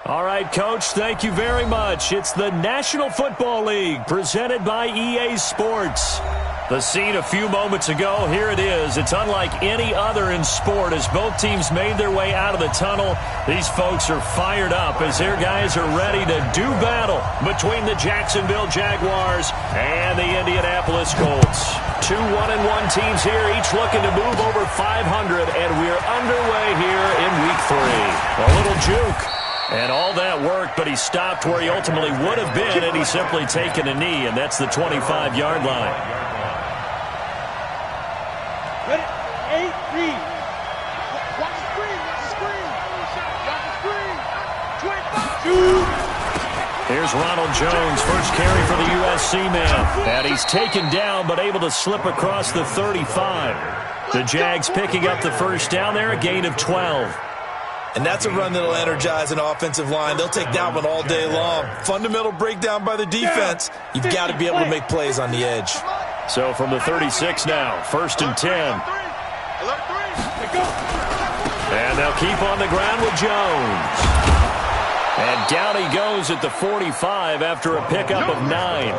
All right, Coach, thank you very much. It's the National Football League presented by EA Sports. The scene a few moments ago, here it is. It's unlike any other in sport as both teams made their way out of the tunnel. These folks are fired up as their guys are ready to do battle between the Jacksonville Jaguars and the Indianapolis Colts. Two 1-1 teams here, each looking to move over 500, and we're underway here in Week 3. A little juke. And all that worked, but he stopped where he ultimately would have been, and he's simply taken a knee, and that's the 25-yard line. Ready? 8, read. Watch the screen. Watch the screen. Watch the screen. 25. Here's Ronald Jones, first carry for the USC man. And he's taken down, but able to slip across the 35. The Jags picking up the first down there, a gain of 12. And that's a run that'll energize an offensive line. They'll take that one all day long. Fundamental breakdown by the defense. You've got to be able to make plays on the edge. So from the 36 now, 1st and 10. And they'll keep on the ground with Jones. And down he goes at the 45 after a pickup of 9.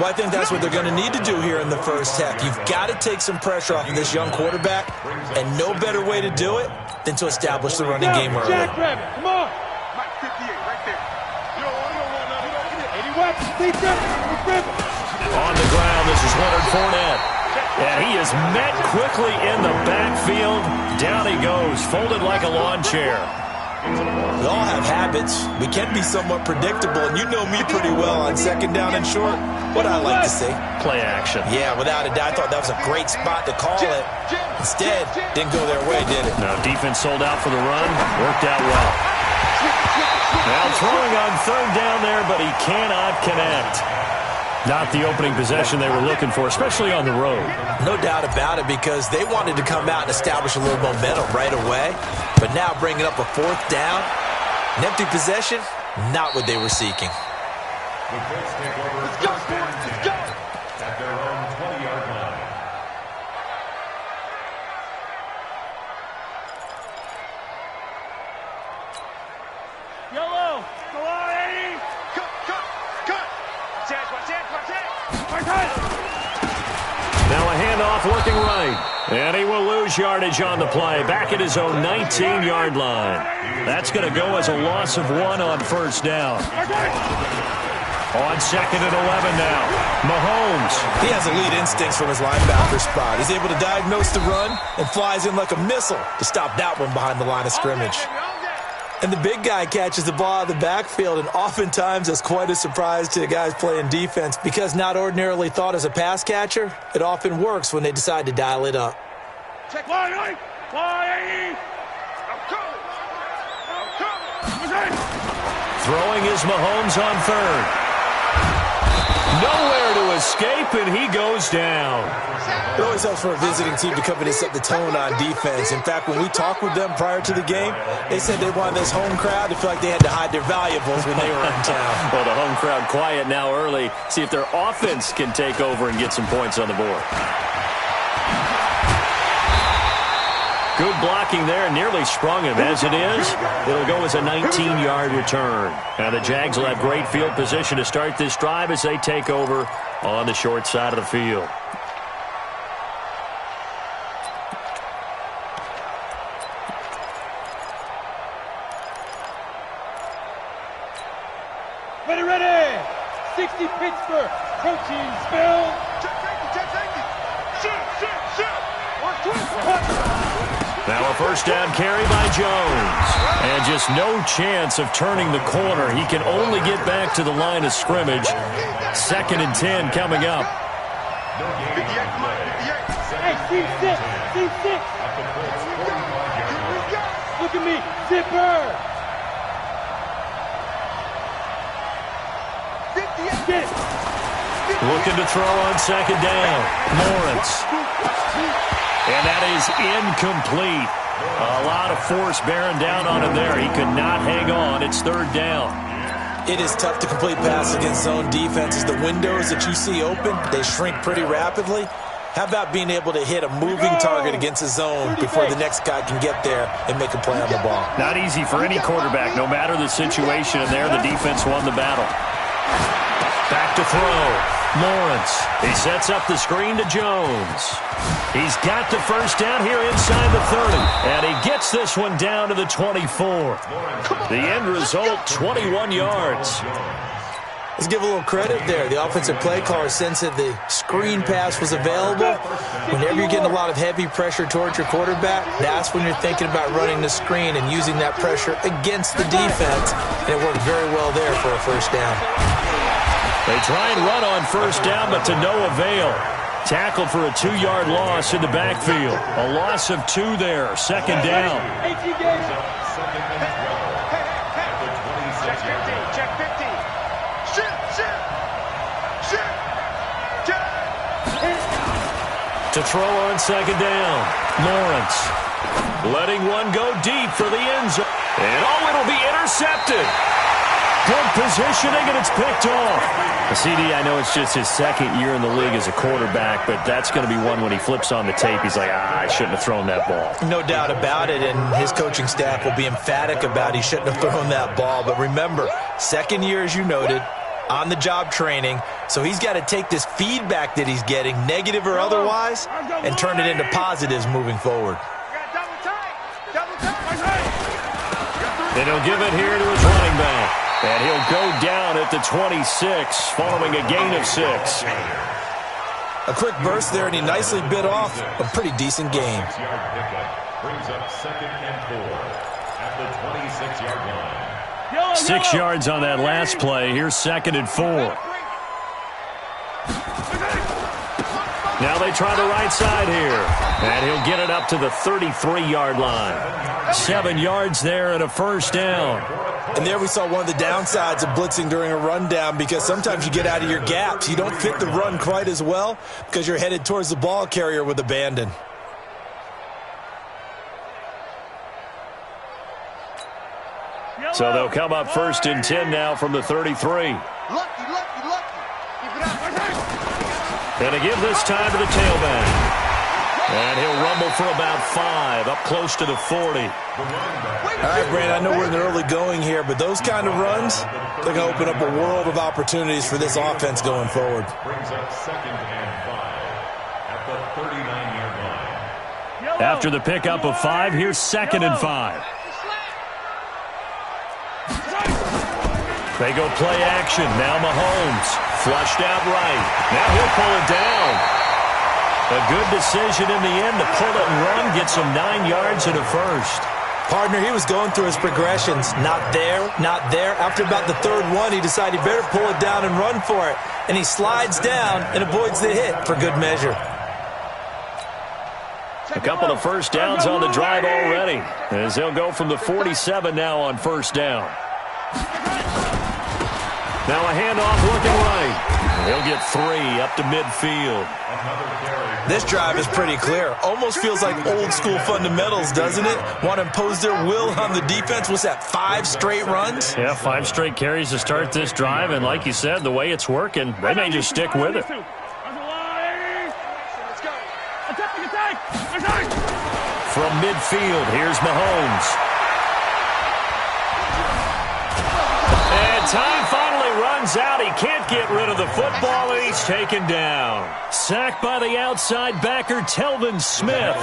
Well, I think that's what they're going to need to do here in the first half. You've got to take some pressure off of this young quarterback, and no better way to do it than to establish the running game early. Jack Rabbit, come on. Mike 58, right there. You don't want to go one up. 80 watts, On the ground, this is Leonard Fournette. And he is met quickly in the backfield. Down he goes, folded like a lawn chair. We all have habits. We can be somewhat predictable, and you know me pretty well on 2nd down and short. What I like to see. Play action. Yeah, without a doubt. I thought that was a great spot to call it. Instead, didn't go their way, did it? Now, defense sold out for the run. Worked out well. Now throwing on 3rd down there, but he cannot connect. Not the opening possession they were looking for, especially on the road. No doubt about it, because they wanted to come out and establish a little momentum right away. But now bringing up a 4th down, an empty possession, not what they were seeking. The Colts take over. Let's go, let's go. At their own 20-yard line. Yellow. Go on, 80. Cut. Watch it. Now a handoff working right. And he will lose yardage on the play. Back at his own 19-yard line. That's going to go as a loss of 1 on 1st down. On 2nd and 11 now. Mahomes. He has elite instincts from his linebacker spot. He's able to diagnose the run and flies in like a missile to stop that one behind the line of scrimmage. And the big guy catches the ball out of the backfield, and oftentimes that's quite a surprise to the guys playing defense, because not ordinarily thought as a pass catcher, it often works when they decide to dial it up. Check line, I'm coming. Throwing is Mahomes on 3rd. Nowhere to escape, and he goes down. It always helps for a visiting team to come in and set the tone on defense. In fact, when we talked with them prior to the game, they said they wanted this home crowd to feel like they had to hide their valuables when they were in town. Well, the home crowd quiet now early. See if their offense can take over and get some points on the board. Good blocking there, nearly sprung him. As it is, it'll go as a 19-yard return. Now the Jags will have great field position to start this drive as they take over on the short side of the field. Ready. 60 Pittsburgh. Protein spill. Now a 1st down carry by Jones. And just no chance of turning the corner. He can only get back to the line of scrimmage. 2nd and 10 coming up. Hey, C6. Look at me. Zipper. Looking to throw on 2nd down. Lawrence. And that is incomplete. A lot of force bearing down on him there. He could not hang on. It's 3rd down. It is tough to complete passes against zone defenses. The windows that you see open, they shrink pretty rapidly. How about being able to hit a moving target against a zone before the next guy can get there and make a play on the ball? Not easy for any quarterback, no matter the situation. And there, the defense won the battle. Back to throw. Lawrence. He sets up the screen to Jones. He's got the first down here inside the 30. And he gets this one down to the 24. The end result, 21 yards. Let's give a little credit there. The offensive play caller sensed that the screen pass was available. Whenever you're getting a lot of heavy pressure towards your quarterback, that's when you're thinking about running the screen and using that pressure against the defense. And it worked very well there for a first down. They try and run on first down, but to no avail. Tackled for a 2-yard loss in the backfield. A loss of 2 there. Second down. To throw on second down. Lawrence letting one go deep for the end zone. And it'll be intercepted. Good positioning, and it's picked off. The CD, I know it's just his second year in the league as a quarterback, but that's going to be one when he flips on the tape. He's like, I shouldn't have thrown that ball. No doubt about it, and his coaching staff will be emphatic about he shouldn't have thrown that ball. But remember, second year, as you noted, on-the-job training, so he's got to take this feedback that he's getting, negative or otherwise, and turn it into positives moving forward. And he'll give it here to his running back. And he'll go down at the 26, following a gain of 6. A quick burst there, and he nicely bit off a pretty decent gain. Brings up 2nd and 4 at the 26-yard line. 6 yards on that last play. Here's 2nd and 4. Now they try the right side here. And he'll get it up to the 33-yard line. 7 yards there and a first down. And there we saw one of the downsides of blitzing during a rundown, because sometimes you get out of your gaps. You don't fit the run quite as well because you're headed towards the ball carrier with abandon. So they'll come up 1st and 10 now from the 33. And to give this time to the tailback. And he'll rumble for about 5, up close to the 40. All right, Brandon, I know we're in the early going here, but those kind of runs, they're going to open up a world of opportunities for this offense going forward. Brings up 2nd and 5 at the 39-yard line. After the pickup of 5, here's 2nd and 5. They go play action. Now Mahomes flushed out right. Now he'll pull it down. A good decision in the end to pull it and run, gets him 9 yards and a first. Partner, he was going through his progressions. Not there, not there. After about the 3rd one, he decided he better pull it down and run for it. And he slides down and avoids the hit for good measure. A couple of first downs on the drive already, as they'll go from the 47 now on first down. Now a handoff looking right. He'll get 3 up to midfield. This drive is pretty clear. Almost feels like old school fundamentals, doesn't it? Want to impose their will on the defense. Was that 5 straight runs? Yeah, 5 straight carries to start this drive. And like you said, the way it's working, they may just stick with it. From midfield, here's Mahomes. And time finally runs out. He can't get rid of the football, and he's taken down. Sacked by the outside backer, Telvin Smith.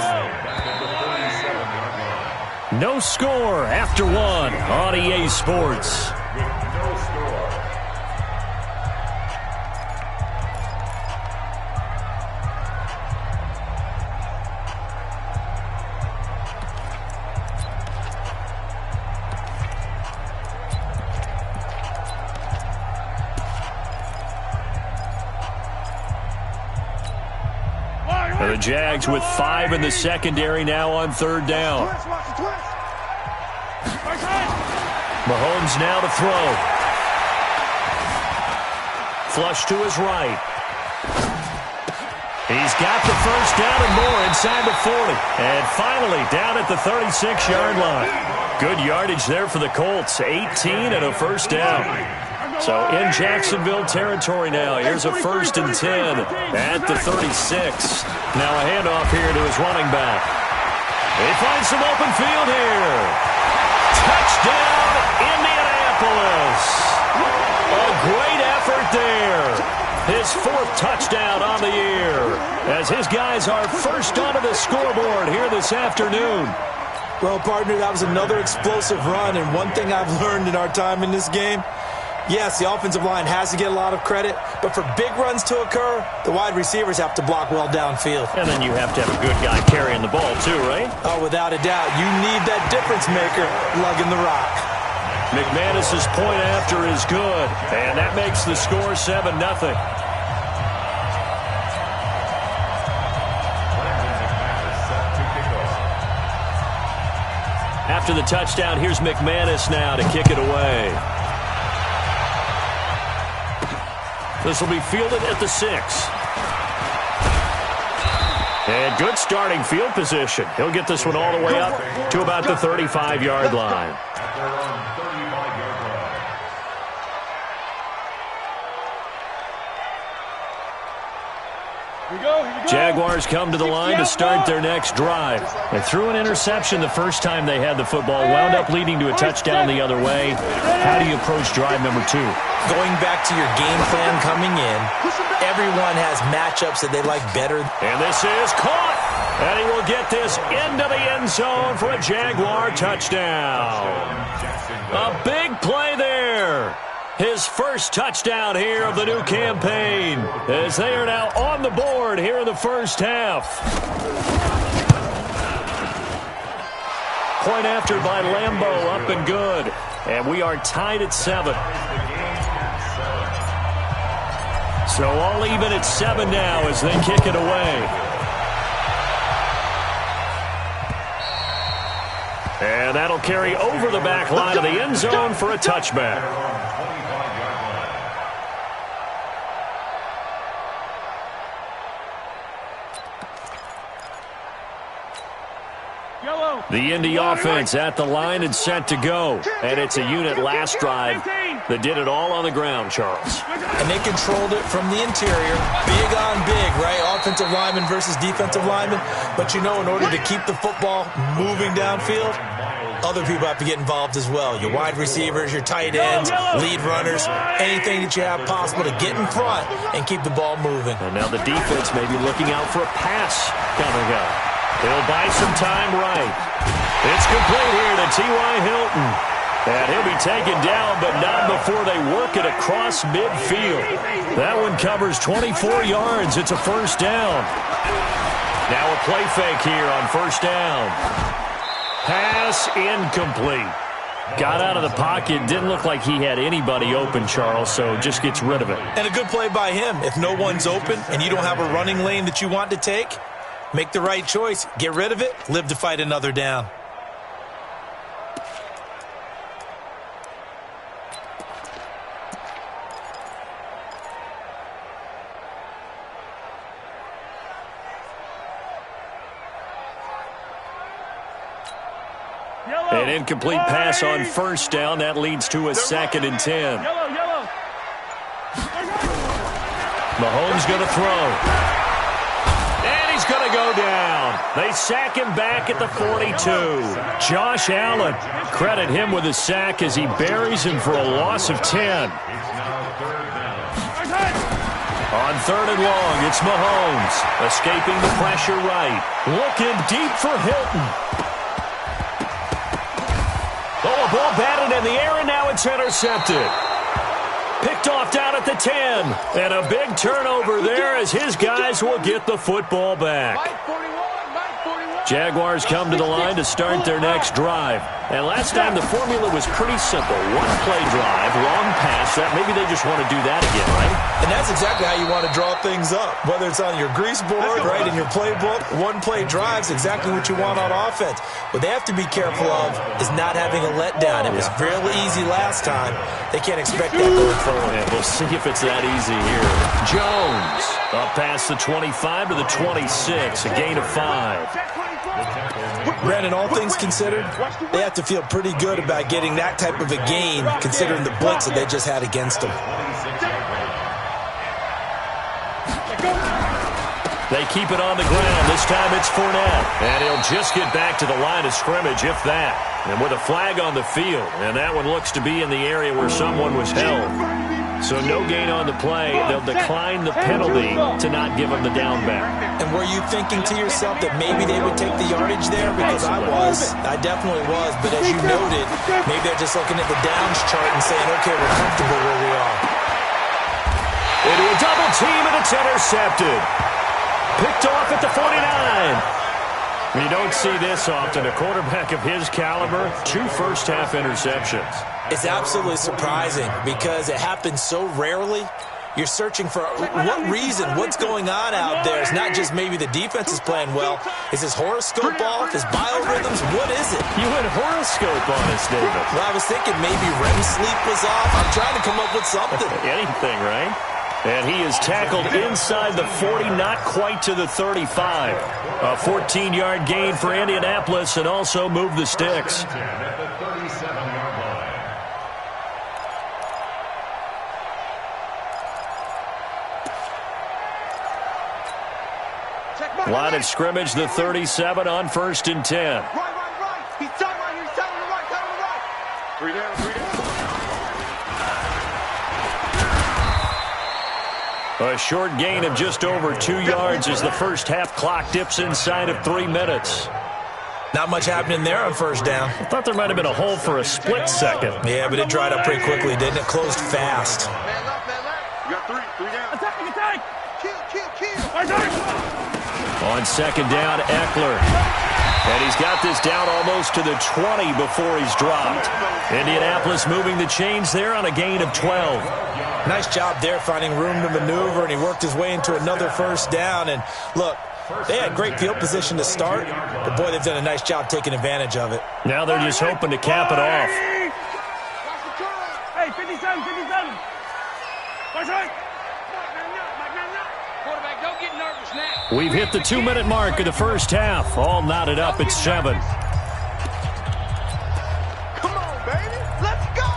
No score after 1 on EA Sports. The Jags with 5 in the secondary now on 3rd down. Mahomes now to throw. Flush to his right. He's got the first down and more inside the 40. And finally down at the 36-yard line. Good yardage there for the Colts. 18 and a first down. So in Jacksonville territory now. Here's a 1st and 10 at the 36. Now a handoff here to his running back. He finds some open field here. Touchdown, Indianapolis. A great effort there. His 4th touchdown on the year as his guys are first onto the scoreboard here this afternoon. Well, partner, that was another explosive run, and one thing I've learned in our time in this game, yes, the offensive line has to get a lot of credit, but for big runs to occur, the wide receivers have to block well downfield. And then you have to have a good guy carrying the ball too, right? Oh, without a doubt. You need that difference maker lugging the rock. McManus's point after is good, and that makes the score 7-0. After the touchdown, here's McManus now to kick it away. This will be fielded at the 6. And good starting field position. He'll get this one all the way up to about the 35-yard line. Jaguars come to the line to start their next drive. They threw an interception the first time they had the football, wound up leading to a touchdown the other way. How do you approach drive number 2? Going back to your game plan coming in, everyone has matchups that they like better. And this is caught. And he will get this into the end zone for a Jaguar touchdown. A big play there. His first touchdown here of the new campaign as they are now on the board here in the first half. Point after by Lambeau, up and good. And we are tied at 7. So all even at 7 now as they kick it away. And that'll carry over the back line of the end zone for a touchback. The Indy offense at the line and set to go. And it's a unit last drive that did it all on the ground, Charles. And they controlled it from the interior. Big on big, right? Offensive lineman versus defensive lineman. But you know, in order to keep the football moving downfield, other people have to get involved as well. Your wide receivers, your tight ends, lead runners, anything that you have possible to get in front and keep the ball moving. And now the defense may be looking out for a pass coming up. He'll buy some time right. It's complete here to T.Y. Hilton. And he'll be taken down, but not before they work it across midfield. That one covers 24 yards. It's a first down. Now a play fake here on first down. Pass incomplete. Got out of the pocket. Didn't look like he had anybody open, Charles, so just gets rid of it. And a good play by him. If no one's open and you don't have a running lane that you want to take, make the right choice. Get rid of it. Live to fight another down. An incomplete pass on first down. That leads to a 2nd and 10. Mahomes going to throw. And he's going to go down. They sack him back at the 42. Josh Allen, credit him with a sack as he buries him for a loss of 10. On 3rd and long, it's Mahomes. Escaping the pressure right. Looking deep for Hilton. Oh, a ball batted in the air, and now it's intercepted. Picked off down at the 10. And a big turnover there as his guys will get the football back. Jaguars come to the line to start their next drive. And last time the formula was pretty simple. One play drive, long pass. That maybe they just want to do that again, right? And that's exactly how you want to draw things up. Whether it's on your grease board, right, in your playbook, one play drive's exactly what you want on offense. What they have to be careful of is not having a letdown. It was real easy last time. They can't expect that going forward. Yeah, we'll see if it's that easy here. Jones up past the 25 to the 26, a gain of 5. Brandon, all things considered, they have to feel pretty good about getting that type of a gain considering the blitz that they just had out against him. They keep it on the ground. This time it's Fournette. And he'll just get back to the line of scrimmage, if that. And with a flag on the field. And that one looks to be in the area where someone was held. So no gain on the play. They'll decline the penalty to not give him the down back. And were you thinking to yourself that maybe they would take the yardage there? Because I was. I definitely was. But as you noted, maybe they're just looking at the downs chart and saying, okay, we're comfortable where we are. Into a double team, and it's intercepted. Picked off at the 49. You don't see this often. A quarterback of his caliber, 2 first-half interceptions. It's absolutely surprising because it happens so rarely. You're searching for what reason, what's going on out there. It's not just maybe the defense is playing well. Is his horoscope off? His biorhythms? What is it? You went horoscope on us, David. Well, I was thinking maybe REM sleep was off. I'm trying to come up with something. Anything, right? And he is tackled inside the 40, not quite to the 35. A 14-yard gain for Indianapolis and also moved the sticks. At the 37-yard line. Line of scrimmage, the 37 on 1st and 10. Right. He's tight right here. He's tight on the right. Tight on the right. 3 down. A short gain of just over 2 yards as the first half clock dips inside of 3 minutes. Not much happening there on first down. I thought there might have been a hole for a split second. Yeah, but it dried up pretty quickly, didn't it? Closed fast. Man left. You got 3 down. Attack. Kill. On second down, Eckler. And he's got this down almost to the 20 before he's dropped. Indianapolis moving the chains there on a gain of 12. Nice job there finding room to maneuver, and he worked his way into another first down. And look, they had great field position to start, but boy, they've done a nice job taking advantage of it. Now they're just hoping to cap it off. Hey, 57. Watch right. Quarterback, don't get nervous now. We've hit the 2-minute mark of the first half. All knotted up at 7. Come on, baby. Let's go.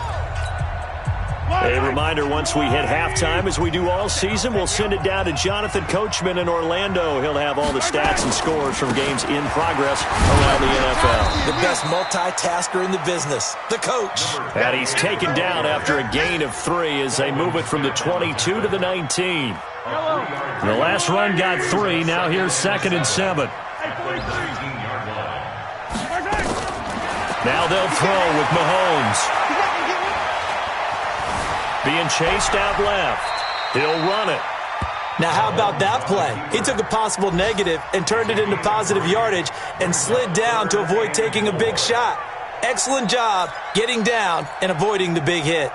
A reminder, once we hit halftime, as we do all season, we'll send it down to Jonathan Coachman in Orlando. He'll have all the stats and scores from games in progress around the NFL. The best multitasker in the business, the coach. And he's taken down after a gain of 3 as they move it from the 22 to the 19. The last run got 3. Now here's 2nd and 7. Now they'll throw with Mahomes. Being chased out left. He'll run it. Now, how about that play? He took a possible negative and turned it into positive yardage and slid down to avoid taking a big shot. Excellent job getting down and avoiding the big hit.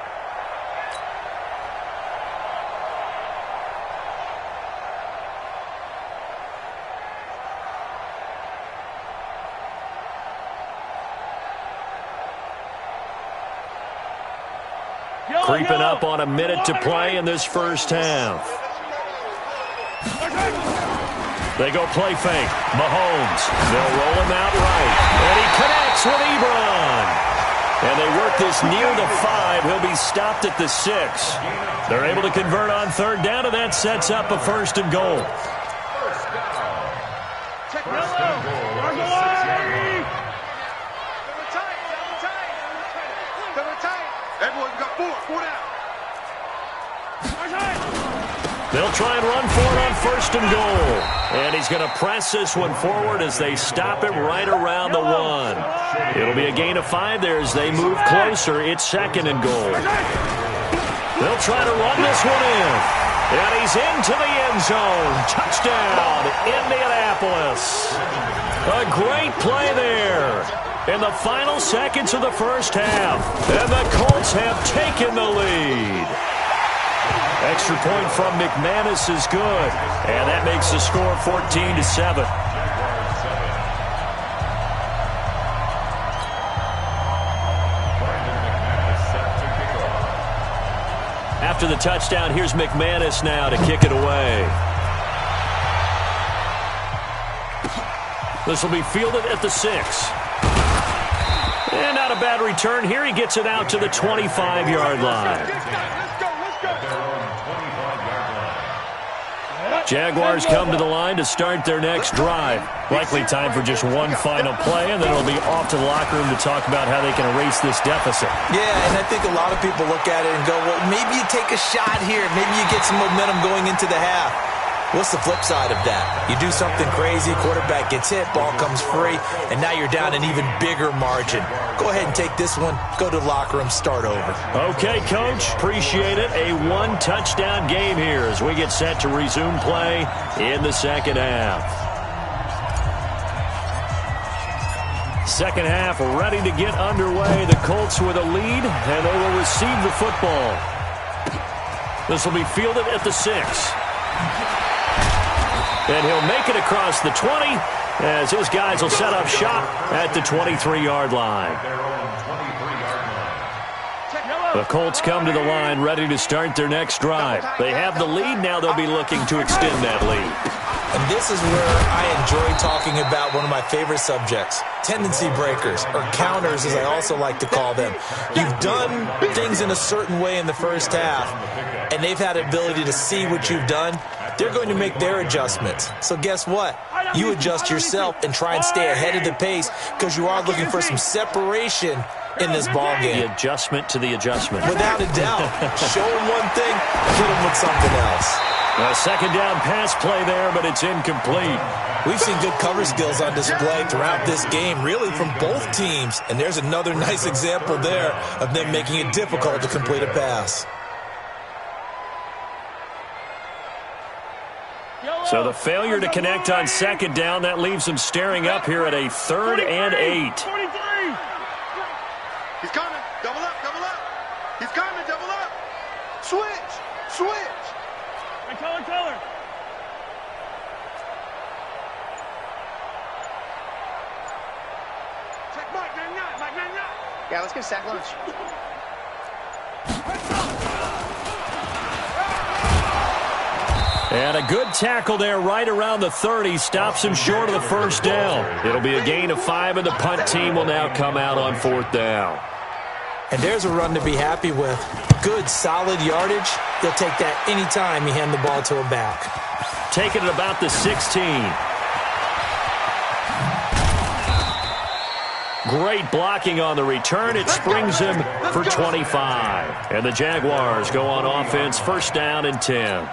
Creeping up on a minute to play in this first half. They go play fake. Mahomes. They'll roll him out right. And he connects with Ebron. And they work this near the 5. He'll be stopped at the 6. They're able to convert on 3rd down, and that sets up a 1st and goal. They'll try and run for it on 1st and goal. And he's going to press this one forward as they stop him right around the 1. It'll be a gain of 5 there as they move closer. It's 2nd and goal. They'll try to run this one in. And he's into the end zone. Touchdown, Indianapolis. A great play there in the final seconds of the first half. And the Colts have taken the lead. Extra point from McManus is good. And that makes the score 14-7. After the touchdown, here's McManus now to kick it away. This will be fielded at the 6. And not a bad return here. He gets it out to the 25-yard line. Jaguars come to the line to start their next drive. Likely time for just one final play, and then it'll be off to the locker room to talk about how they can erase this deficit. Yeah, and I think a lot of people look at it and go, well, maybe you take a shot here. Maybe you get some momentum going into the half. What's the flip side of that? You do something crazy, quarterback gets hit, ball comes free, and now you're down an even bigger margin. Go ahead and take this one, go to the locker room, start over. Okay, Coach, appreciate it. A one-touchdown game here as we get set to resume play in the second half. Second half ready to get underway. The Colts with a lead, and they will receive the football. This will be fielded at the 6. And he'll make it across the 20 as his guys will set up shop at the 23-yard line. The Colts come to the line ready to start their next drive. They have the lead. Now they'll be looking to extend that lead. And this is where I enjoy talking about one of my favorite subjects, tendency breakers, or counters as I also like to call them. You've done things in a certain way in the first half, and they've had the ability to see what you've done. They're going to make their adjustments. So guess what? You adjust yourself and try and stay ahead of the pace because you are looking for some separation in this ball game. The adjustment to the adjustment. Without a doubt. Show them one thing, hit them with something else. A second down pass play there, but it's incomplete. We've seen good cover skills on display throughout this game, really from both teams. And there's another nice example there of them making it difficult to complete a pass. So the failure to connect on second down, that leaves them staring up here at a 3rd and 8. He's coming. Double up, double up. He's coming, double up. Switch, switch. Hey, color. Check Mike 99, Mike 99. Yeah, let's go sack lunch. And a good tackle there right around the 30. Stops him short of the first down. It'll be a gain of 5, and the punt team will now come out on 4th down. And there's a run to be happy with. Good, solid yardage. They'll take that anytime you hand the ball to a back. Taking it about the 16. Great blocking on the return. It springs him for 25. And the Jaguars go on offense, 1st down and 10.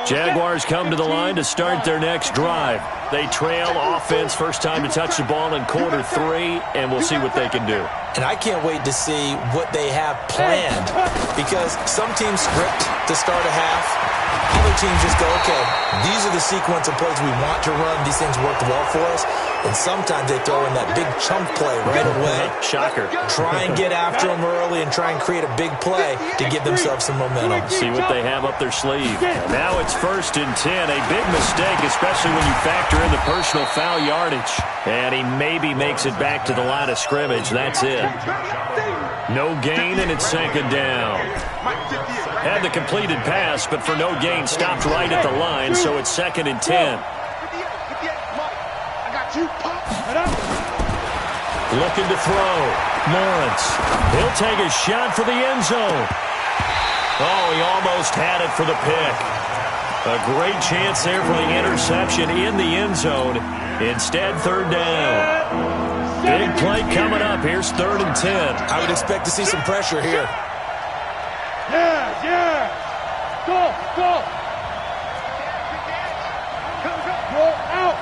Jaguars come to the line to start their next drive. They trail offense, first time to touch the ball in quarter 3, and we'll see what they can do. And I can't wait to see what they have planned, because some teams script to start a half. Other teams just go, okay, these are the sequence of plays we want to run. These things worked well for us. And sometimes they throw in that big chunk play right away. Shocker. Try and get after them early and try and create a big play to give themselves some momentum. See what they have up their sleeve. And now it's 1st and 10. A big mistake, especially when you factor in the personal foul yardage. And he maybe makes it back to the line of scrimmage. That's it. No gain, and it's 2nd down. Had the completed pass, but for no gain, stopped right at the line, so it's 2nd and 10. Looking to throw. Lawrence. He'll take a shot for the end zone. Oh, he almost had it for the pick. A great chance there for the interception in the end zone. Instead, 3rd down. Big play coming up. Here's 3rd and 10. I would expect to see some pressure here. Yeah. Go. Go out.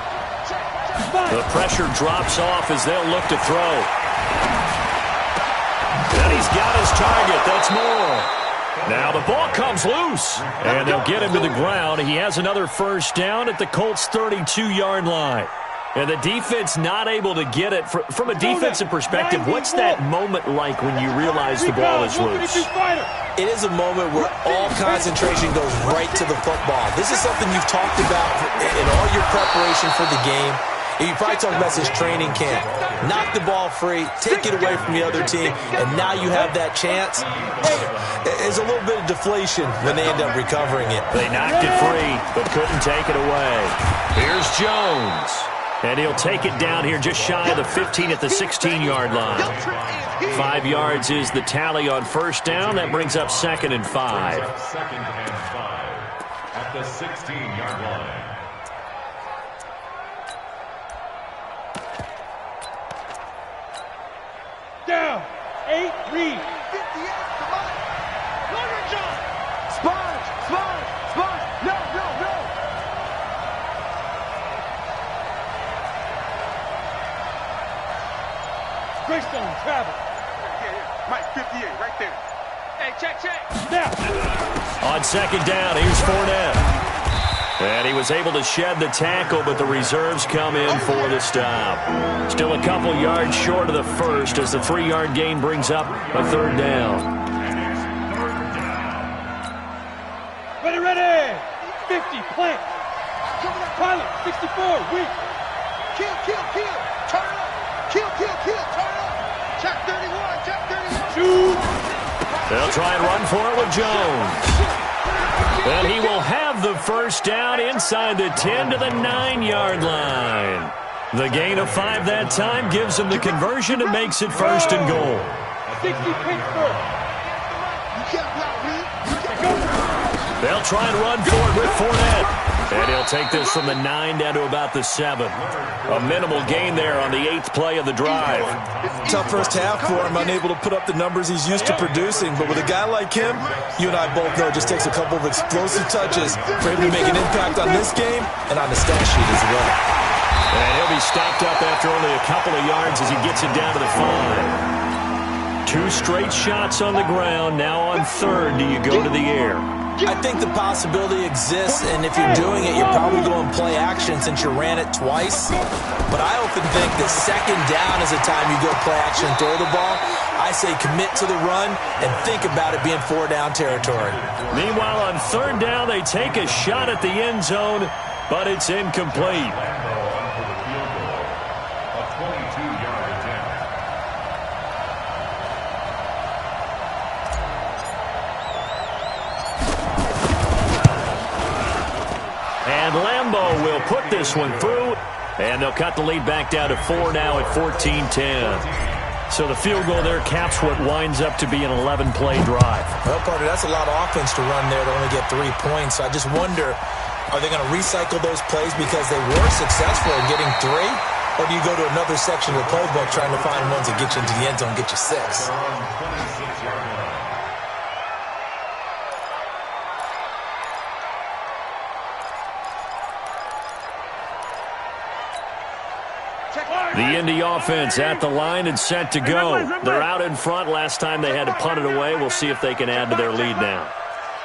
The pressure drops off as they'll look to throw. And he's got his target. That's more. Now the ball comes loose, and they'll get him to the ground. He has another 1st down at the Colts' 32-yard line. And the defense not able to get it. From a defensive perspective, what's that moment like when you realize the ball is loose? It is a moment where all concentration goes right to the football. This is something you've talked about in all your preparation for the game. You probably talked about this training camp. Knock the ball free, take it away from the other team, and now you have that chance. There's a little bit of deflation when they end up recovering it. They knocked it free, but couldn't take it away. Here's Jones. And he'll take it down here just shy of the 15 at the 16-yard line. 5 yards is the tally on first down. That brings up 2nd and 5. Second and 5 at the 16-yard line. Down. 8, read. 58, come on. Longer jump. Sponge. No. Greystone, travel. Yeah. Mike, 58, right there. Hey, check. Now. On 2nd down, here's Fournette. And he was able to shed the tackle, but the reserves come in for the stop. Still a couple yards short of the first as the 3-yard gain brings up a 3rd down. Ready. 50, plant. Pilot, 64, weak. Kill. Turn up. Kill, turn up. Check 31. Shoot. They'll try and run for it with Jones. And he will have the first down inside the 10 to the 9-yard line. The gain of 5 that time gives him the conversion and makes it 1st and goal. 60 Pittsburgh. They'll try and run for it with Fournette. And he'll take this from the 9 down to about the 7. A minimal gain there on the 8th play of the drive. Tough first half for him, unable to put up the numbers he's used to producing. But with a guy like him, you and I both know it just takes a couple of explosive touches for him to make an impact on this game and on the stat sheet as well. And he'll be stopped up after only a couple of yards as he gets it down to the 5. 2 straight shots on the ground. Now on 3rd, do you go to the air? I think the possibility exists, and if you're doing it, you're probably going to play action since you ran it twice. But I often think that 2nd down is the time you go play action and throw the ball. I say commit to the run and think about it being 4-down territory. Meanwhile, on 3rd down, they take a shot at the end zone, but it's incomplete. And Lambeau will put this one through, and they'll cut the lead back down to 4 now at 14-10. So the field goal there caps what winds up to be an 11-play drive. Well, partner, that's a lot of offense to run there to only get 3 points. I just wonder, are they going to recycle those plays because they were successful in getting 3? Or do you go to another section of the playbook trying to find ones that get you into the end zone and get you 6? The Indy offense at the line and set to go. They're out in front. Last time they had to punt it away. We'll see if they can add to their lead now.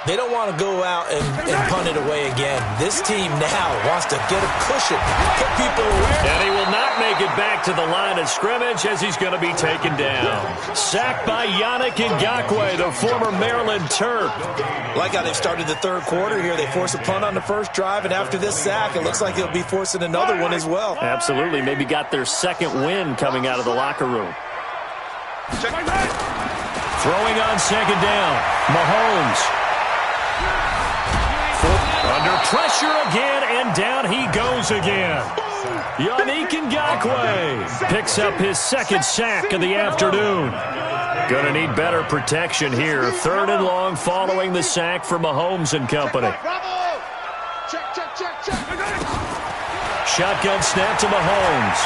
They don't want to go out and punt it away again. This team now wants to get a cushion, put people away. And he will not make it back to the line of scrimmage as he's going to be taken down. Sacked by Yannick Ngakoue, the former Maryland Terp. Like how they've started the 3rd quarter here. They force a punt on the first drive, and after this sack, it looks like they'll be forcing another one as well. Absolutely. Maybe got their 2nd win coming out of the locker room. Throwing on 2nd down. Mahomes. Under pressure again, and down he goes again. Yannick Ngakoue picks up his 2nd sack of the afternoon. Going to need better protection here. 3rd and long following the sack for Mahomes and company. Shotgun snap to Mahomes.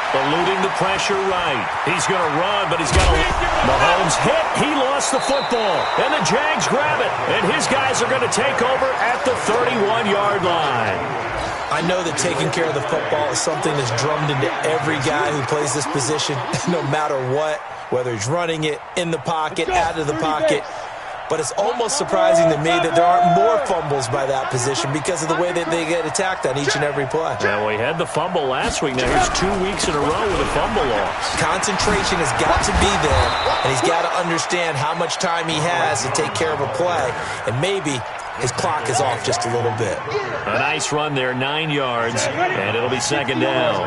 Eluding the pressure right. He's going to run, but he's got a... Mahomes hit. He lost the football. And the Jags grab it. And his guys are going to take over at the 31-yard line. I know that taking care of the football is something that's drummed into every guy who plays this position, no matter what, whether he's running it, in the pocket, out of the pocket. But it's almost surprising to me that there aren't more fumbles by that position because of the way that they get attacked on each and every play. Yeah, well, he had the fumble last week. Now here's 2 weeks in a row with a fumble loss. Concentration has got to be there, and he's got to understand how much time he has to take care of a play, and maybe his clock is off just a little bit. A nice run there, 9 yards, and it'll be 2nd down.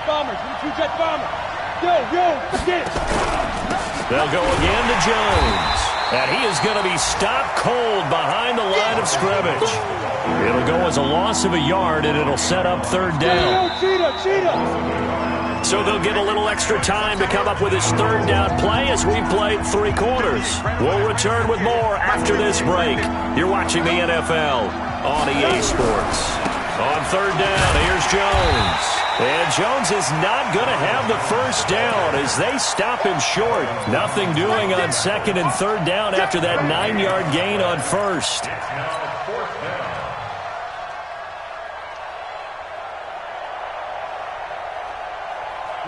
Bombers. Yo, get it. They'll go again to Jones. And he is going to be stopped cold behind the line of scrimmage. It'll go as a loss of a yard, and it'll set up third down. So they'll get a little extra time to come up with his third down play as we played 3 quarters. We'll return with more after this break. You're watching the NFL on EA Sports. On third down, here's Jones. And Jones is not going to have the first down as they stop him short. Nothing doing on second and third down after that 9-yard gain on first.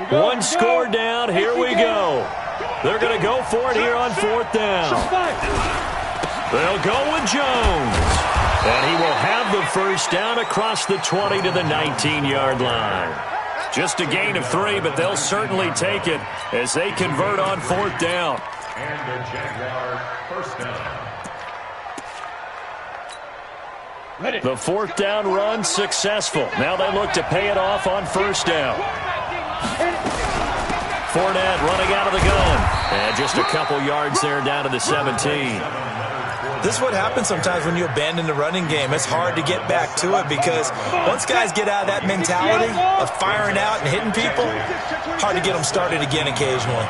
One score down. Here we go. They're going to go for it here on fourth down. They'll go with Jones. And he will have the first down across the 20 to the 19-yard line. Just a gain of 3, but they'll certainly take it as they convert on fourth down. And the Jaguar first down. The fourth down run successful. Now they look to pay it off on first down. Fournette running out of the gun. And just a couple yards there down to the 17. This is what happens sometimes when you abandon the running game. It's hard to get back to it because once guys get out of that mentality of firing out and hitting people, hard to get them started again occasionally.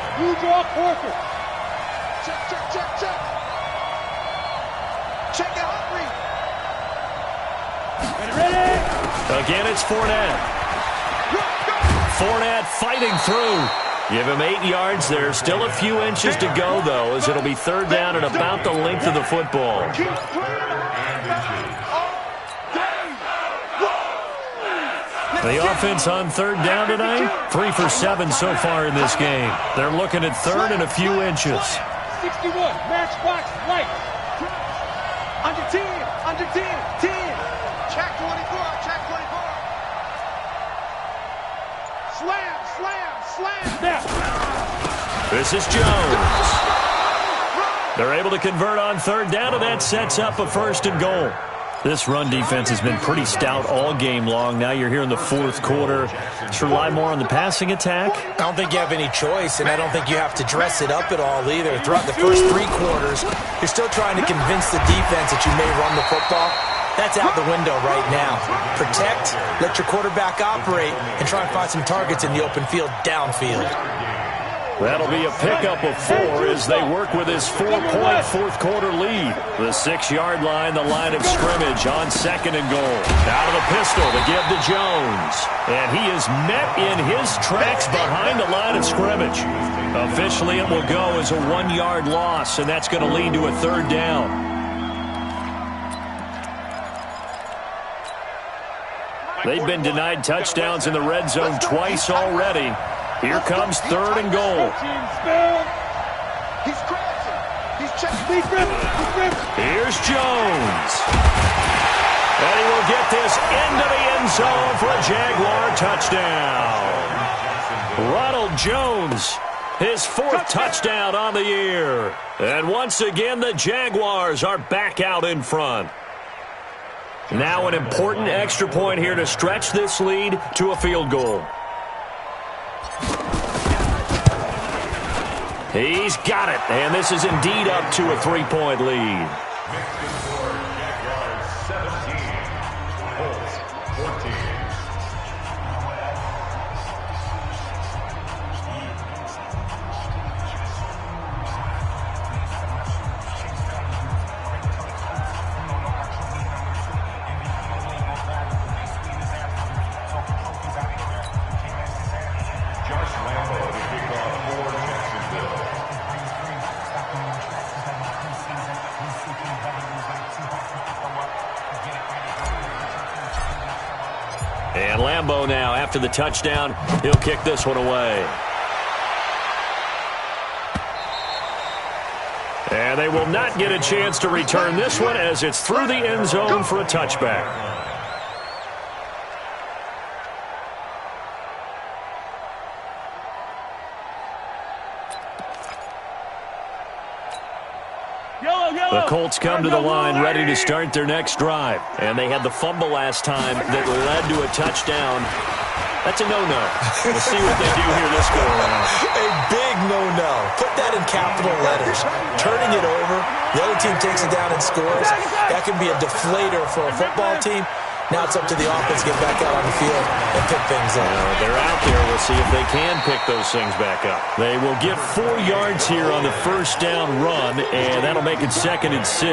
Again, it's Fournette. Fournette fighting through. Give him 8 yards there. Still a few inches to go, though, as it'll be third down at about the length of the football. The offense on third down tonight, 3 for 7 so far in this game. They're looking at third and a few inches. 61, matchbox, right. Under 10, under 10, 10. Check 24, check 24. Slam, slam, slam. This is Jones. They're able to convert on third down, and that sets up a first and goal. This run defense has been pretty stout all game long. Now you're here in the fourth quarter. Should rely more on the passing attack? I don't think you have any choice, and I don't think you have to dress it up at all either. Throughout the first 3 quarters, you're still trying to convince the defense that you may run the football. That's out the window right now. Protect, let your quarterback operate, and try and find some targets in the open field downfield. That'll be a pickup of 4 as they work with his 4-point fourth-quarter lead. The 6-yard line, the line of scrimmage on second and goal. Out of the pistol to give to Jones. And he is met in his tracks behind the line of scrimmage. Officially, it will go as a 1-yard loss, and that's going to lead to a third down. They've been denied touchdowns in the red zone twice already. Here comes third and goal. Here's Jones. And he will get this into the end zone for a Jaguar touchdown. Ronald Jones, his 4th touchdown on the year. And once again, the Jaguars are back out in front. Now an important extra point here to stretch this lead to a field goal. He's got it, and this is indeed up to a 3-point lead. Jaguars 17, Colts 14. Josh Lambo to kick off for Jacksonville. And Lambo now, after the touchdown, he'll kick this one away. And they will not get a chance to return this one as it's through the end zone for a touchback. The Colts come to the line ready to start their next drive. And they had the fumble last time that led to a touchdown. That's a no-no. We'll see what they do here this go around. A big no-no. Put that in capital letters. Turning it over, the other team takes it down and scores. That can be a deflator for a football team. Now it's up to the offense to get back out on the field and pick things up. They're out there. We'll see if they can pick those things back up. They will get 4 yards here on the first down run, and that'll make it 2nd and 6.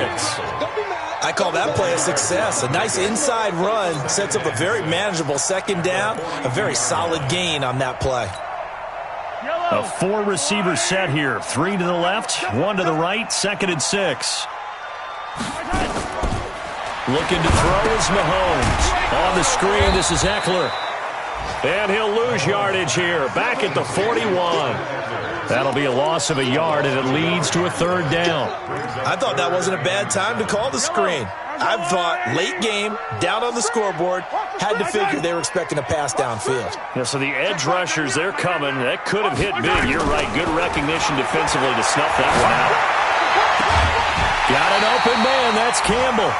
I call that play a success. A nice inside run sets up a very manageable 2nd down, a very solid gain on that play. A 4-receiver set here. 3 to the left, 1 to the right, 2nd and 6. Looking to throw is Mahomes. On the screen, this is Eckler. And he'll lose yardage here, back at the 41. That'll be a loss of a yard, and it leads to a 3rd down. I thought that wasn't a bad time to call the screen. I thought late game, down on the scoreboard, had to figure they were expecting a pass downfield. Yeah, so the edge rushers, they're coming. That could have hit big. You're right. Good recognition defensively to snuff that one out. Got an open man. That's Campbell.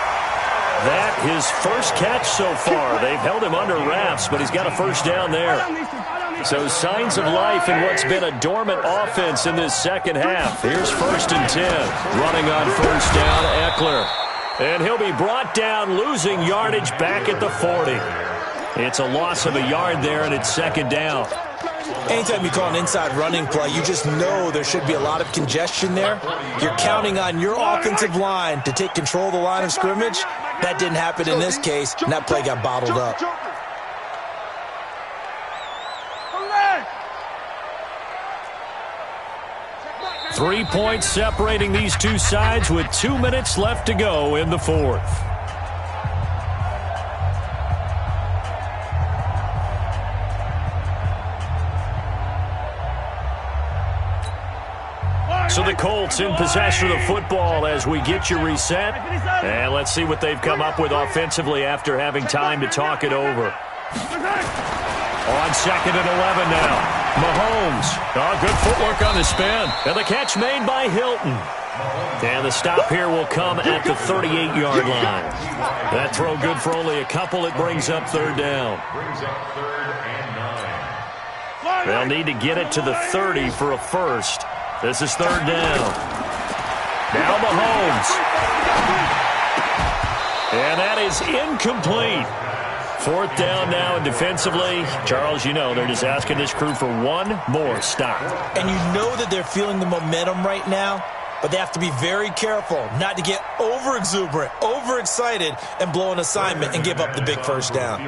That his first catch so far. They've held him under wraps, but he's got a first down there. So signs of life in what's been a dormant offense in this second half. Here's 1st and 10. Running on first down, Eckler. And he'll be brought down, losing yardage back at the 40. It's a loss of a yard there, and it's 2nd down. Anytime you call an inside running play, you just know there should be a lot of congestion there. You're counting on your offensive line to take control of the line of scrimmage. That didn't happen in this case, and that play got bottled up. Three points separating these two sides with 2 minutes left to go in the 4th. So the Colts in possession of the football as we get you reset. And let's see what they've come up with offensively after having time to talk it over. On 2nd and 11 now. Mahomes. Oh, good footwork on the spin. And the catch made by Hilton. And the stop here will come at the 38-yard line. That throw good for only a couple. It brings up 3rd down. They'll need to get it to the 30 for a first. This is 3rd down. Now Mahomes. And that is incomplete. 4th down now, and defensively, Charles, you know, they're just asking this crew for one more stop. And you know that they're feeling the momentum right now, but they have to be very careful not to get over-exuberant, overexcited, and blow an assignment and give up the big first down. A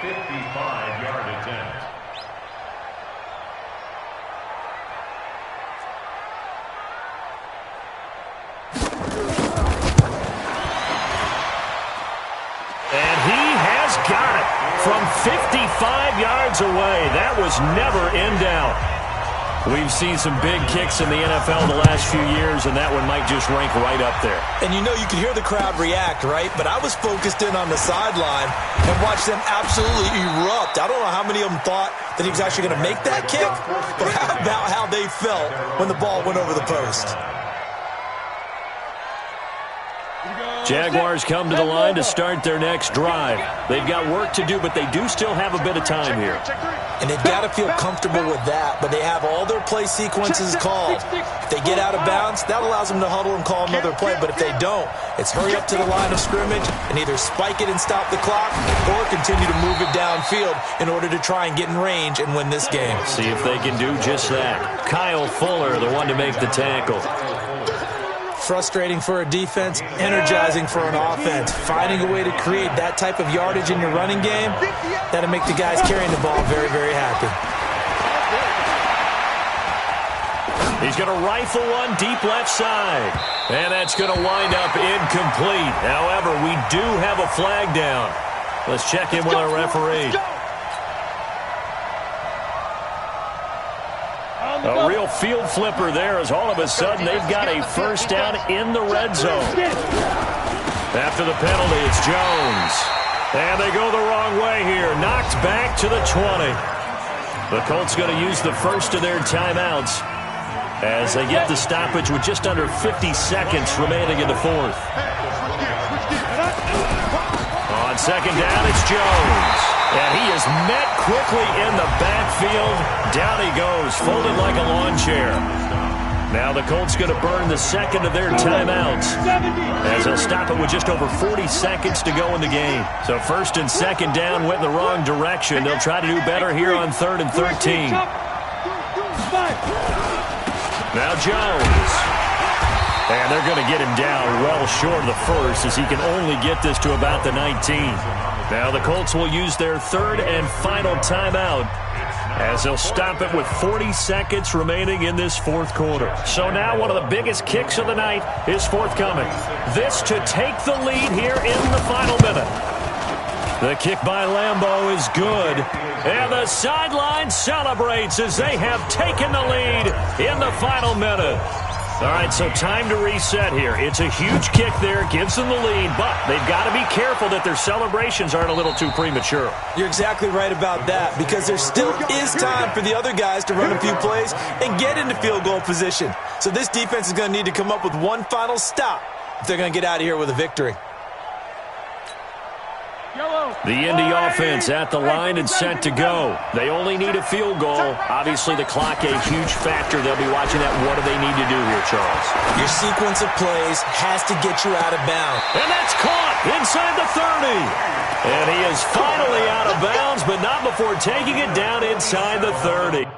55-yard attempt. Got it from 55 yards away. That was never in doubt. We've seen some big kicks in the NFL the last few years, and that one might just rank right up there. And you know, you could hear the crowd react, right? But I was focused in on the sideline and watched them absolutely erupt. I don't know how many of them thought that he was actually going to make that kick, but how about how they felt when the ball went over the post? Jaguars come to the line to start their next drive. They've got work to do, but they do still have a bit of time here. And they've got to feel comfortable with that, but they have all their play sequences called. If they get out of bounds, that allows them to huddle and call another play, but if they don't, it's hurry up to the line of scrimmage and either spike it and stop the clock or continue to move it downfield in order to try and get in range and win this game. See if they can do just that. Kyle Fuller, the one to make the tackle. Frustrating for a defense, energizing for an offense. Finding a way to create that type of yardage in your running game, that'll make the guys carrying the ball very, very happy. He's going to rifle one deep left side. And that's going to wind up incomplete. However, we do have a flag down. Let's check in with our referee. A real field flipper there as all of a sudden they've got a first down in the red zone. After the penalty, it's Jones. And they go the wrong way here. Knocked back to the 20. The Colts going to use the first of their timeouts as they get the stoppage with just under 50 seconds remaining in the 4th. On 2nd down, it's Jones. And he is met quickly in the backfield. Down he goes, folded like a lawn chair. Now the Colts going to burn the second of their timeouts as they'll stop it with just over 40 seconds to go in the game. So first and second down went in the wrong direction. They'll try to do better here on 3rd and 13. Now Jones. And they're going to get him down well short of the first as he can only get this to about the 19. Now the Colts will use their third and final timeout as they'll stop it with 40 seconds remaining in this fourth quarter. So now one of the biggest kicks of the night is forthcoming. This to take the lead here in the final minute. The kick by Lambeau is good. And the sideline celebrates as they have taken the lead in the final minute. All right, so time to reset here. It's a huge kick there, gives them the lead, but they've got to be careful that their celebrations aren't a little too premature. You're exactly right about that, because there still is time for the other guys to run a few plays and get into field goal position. So this defense is going to need to come up with one final stop if they're going to get out of here with a victory. The Indy offense at the line and set to go. They only need a field goal. Obviously, the clock a huge factor. They'll be watching that. What do they need to do here, Charles? Your sequence of plays has to get you out of bounds. And that's caught inside the 30. And he is finally out of bounds, but not before taking it down inside the 30.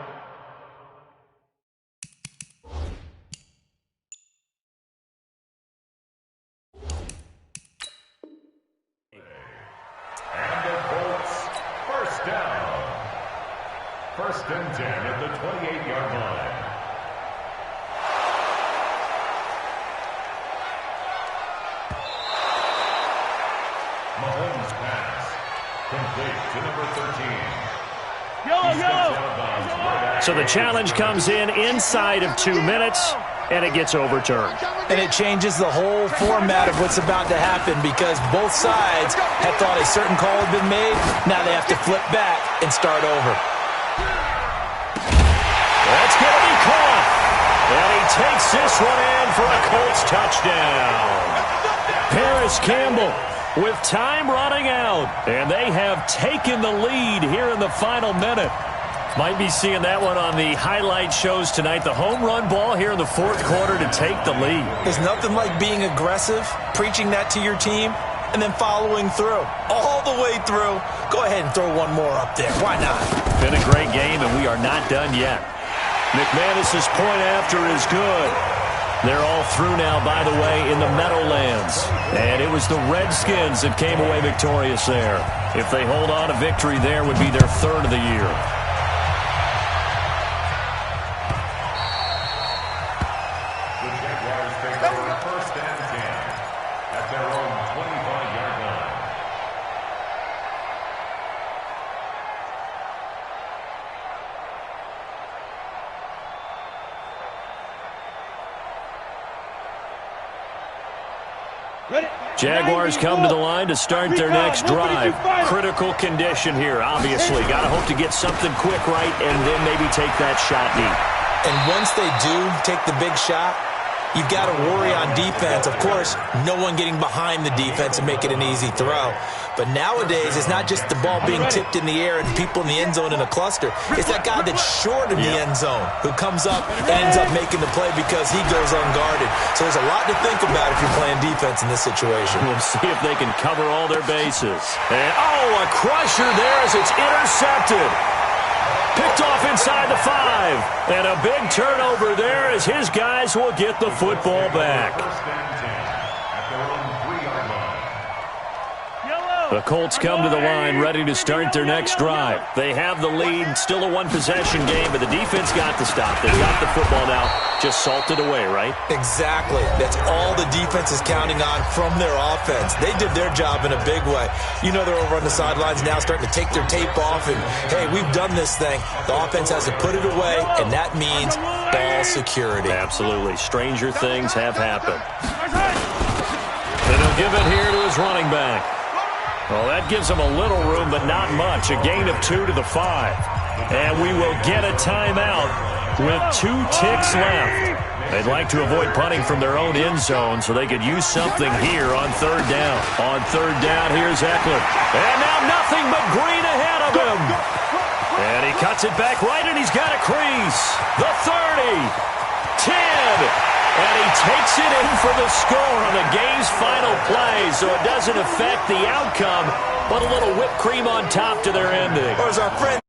First and 10 at the 28-yard line. Mahomes pass. Complete to number 13. So the challenge comes in inside of 2 minutes, and it gets overturned. And it changes the whole format of what's about to happen, because both sides have thought a certain call had been made. Now they have to flip back and start over. That's going to be caught. And he takes this one in for a Colts touchdown. Paris Campbell with time running out. And they have taken the lead here in the final minute. Might be seeing that one on the highlight shows tonight. The home run ball here in the fourth quarter to take the lead. There's nothing like being aggressive, preaching that to your team, and then following through. All the way through. Go ahead and throw one more up there. Why not? Been a great game, and we are not done yet. McManus's point after is good. They're all through now, by the way, in the Meadowlands. And it was the Redskins that came away victorious there. If they hold on, a victory there would be their third of the year. The Jaguars take over first and 10 at their own 25-yard line. Jaguars come to the line to start their next drive. Critical condition here, obviously. Got to hope to get something quick right and then maybe take that shot deep. And once they do take the big shot, you've got to worry on defense. Of course, no one getting behind the defense and make it an easy throw. But nowadays, it's not just the ball being tipped in the air and people in the end zone in a cluster. It's that guy that's short of the end zone who comes up and ends up making the play because he goes unguarded. So there's a lot to think about if you're playing defense in this situation. We'll see if they can cover all their bases. And, a crusher there as it's intercepted. Picked off inside the 5. And a big turnover there as his guys will get the football back. First and 10 at their own 3-yard line. The Colts come to the line ready to start their next drive. They have the lead, still a one-possession game, but the defense got the stop. They've got the football now, just salted away, right? Exactly. That's all the defense is counting on from their offense. They did their job in a big way. You know they're over on the sidelines now starting to take their tape off and, hey, we've done this thing. The offense has to put it away, and that means ball security. Absolutely. Stranger things have happened. And he'll give it here to his running back. Well, that gives them a little room, but not much. A gain of 2 to the 5. And we will get a timeout with 2 ticks left. They'd like to avoid punting from their own end zone so they could use something here on third down. On third down, here's Eckler. And now nothing but green ahead of him. And he cuts it back right, and he's got a crease. The 30, 10, and he takes it in for the score on the game's final play, so it doesn't affect the outcome, but a little whipped cream on top to their ending. Or as our friend